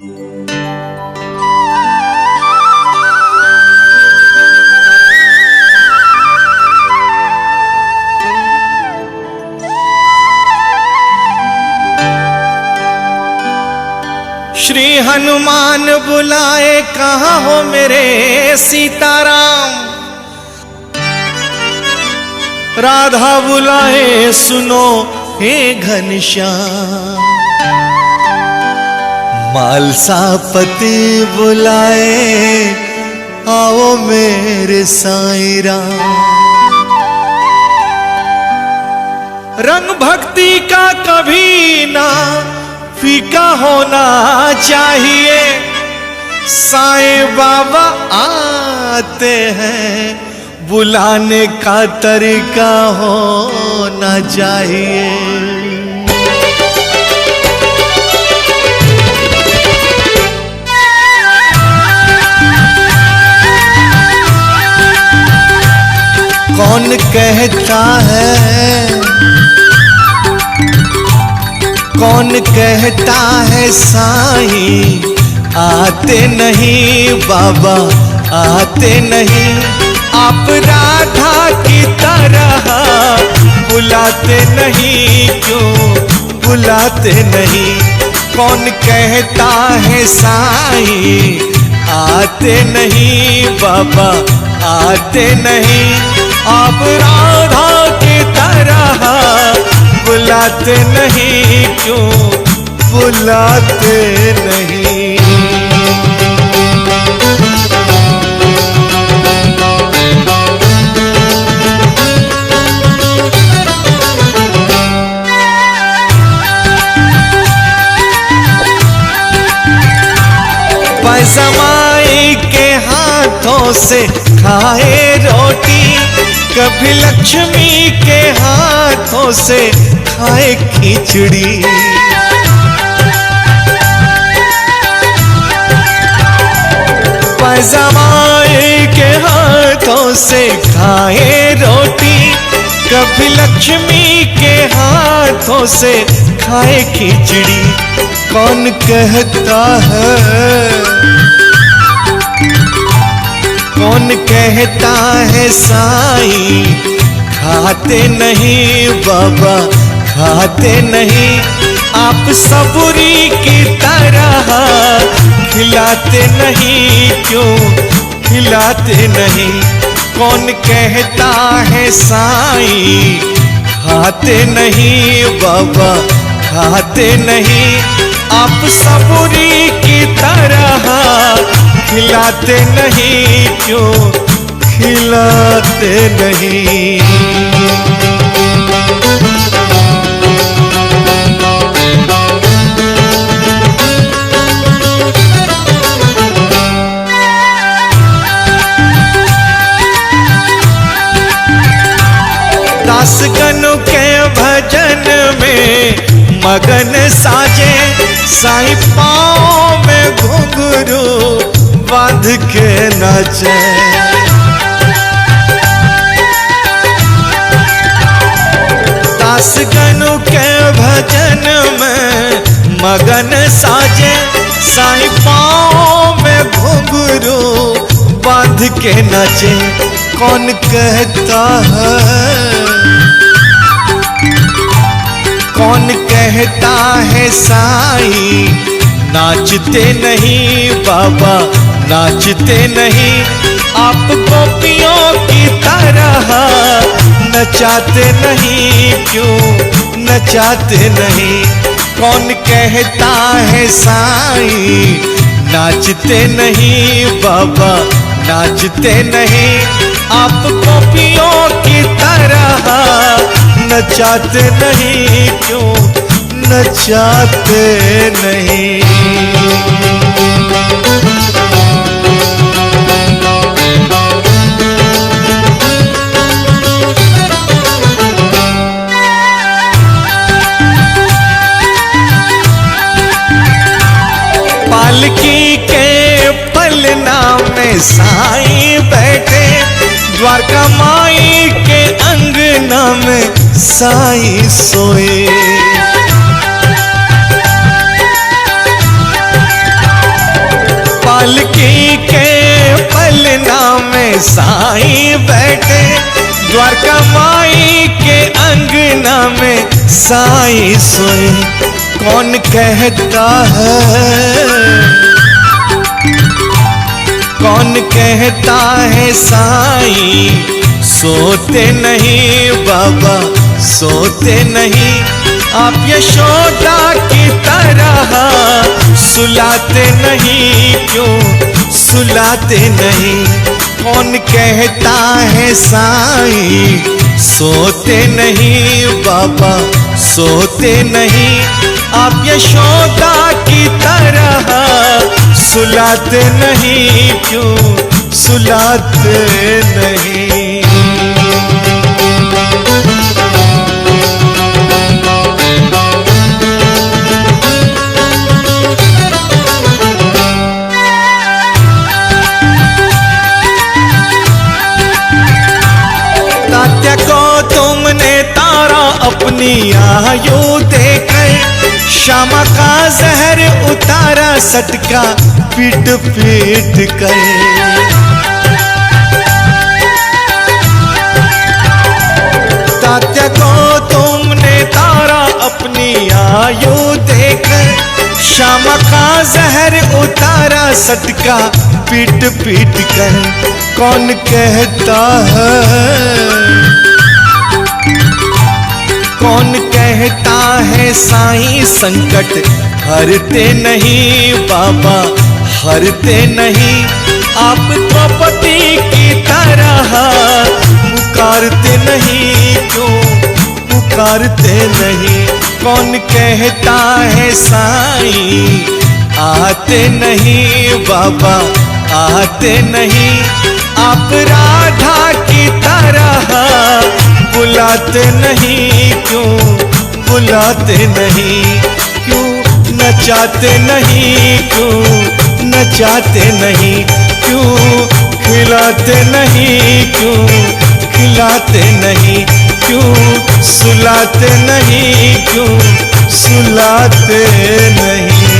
श्री हनुमान बुलाए कहाँ हो मेरे सीताराम। राधा बुलाए सुनो हे घनश्याम। मालसापति बुलाए आओ मेरे साईं राम। रंग भक्ति का कभी ना फीका होना चाहिए। साईं बाबा आते हैं बुलाने का तरीका होना चाहिए। कौन कहता है, कौन कहता है साईं आते नहीं बाबा आते नहीं। आप राधा की तरह बुलाते नहीं, क्यों बुलाते नहीं। कौन कहता है साईं आते नहीं बाबा आते नहीं। आप राधा की तरह बुलाते नहीं, क्यों बुलाते नहीं। पैसमाई के हाथों से खाए रोटी, कभी लक्ष्मी के हाथों से खाए खिचड़ी। पैसमाई के हाथों से खाए रोटी, कभी लक्ष्मी के हाथों से खाए खिचड़ी। कौन कहता है, कौन कहता है साईं खाते नहीं बाबा खाते नहीं। आप सबूरी की तरह खिलाते नहीं, क्यों खिलाते नहीं। कौन कहता है साईं खाते नहीं बाबा खाते नहीं। आप सबूरी की तरह खिलाते नहीं, क्यों खिलाते नहीं। दासगणों के भजन में मगन साजे, साईं पाँव में घुंघरू बांध के नाचे। दासगणों के भजन में मगन साजे, साईं पाँव में घुंघरू बांध के नाचे। कौन कहता है, कौन कहता है साईं नाचते नहीं बाबा नाचते नहीं। आप गोपियों की तरह नचाते नहीं, क्यों नचाते नहीं। कौन कहता है साईं नाचते नहीं बाबा नाचते नहीं। आप गोपियों की तरह नचाते नहीं, क्यों नचाते नहीं। पालकी के पलना में साईं बैठे, द्वारका माई के अंगना में साईं सोए। पालकी के पलना में साईं बैठे, द्वारका माई के अंगना में साईं सोए। कौन कहता है, कौन कहता है साईं सोते नहीं बाबा सोते नहीं। आप यशोदा की तरह सुलाते नहीं, क्यों सुलाते नहीं। कौन कहता है साईं सोते नहीं बाबा सोते नहीं। आप यशोदा की तरह सुलाते नहीं, क्यों सुलाते नहीं। तात्या को तुमने तारा अपनी आयु देकर, श्यामा का जहर उतारा सटका पीट पीट कर। तात्या को तुमने तारा अपनी आयु देकर, श्यामा का जहर उतारा सटका पीट पीट कर। कौन कहता है, कौन कहता है साईं संकट हरते नहीं बाबा हरते नहीं। आप द्रौपदी की तरह पुकारते नहीं, क्यों पुकारते नहीं। कौन कहता है साईं आते नहीं बाबा आते नहीं। आप राधा की तरह बुलाते नहीं, क्यों बुलाते नहीं। क्यों नचाते नहीं, क्यों नचाते नहीं। क्यों खिलाते नहीं, क्यों खिलाते नहीं। क्यों सुलाते नहीं, क्यों सुलाते नहीं।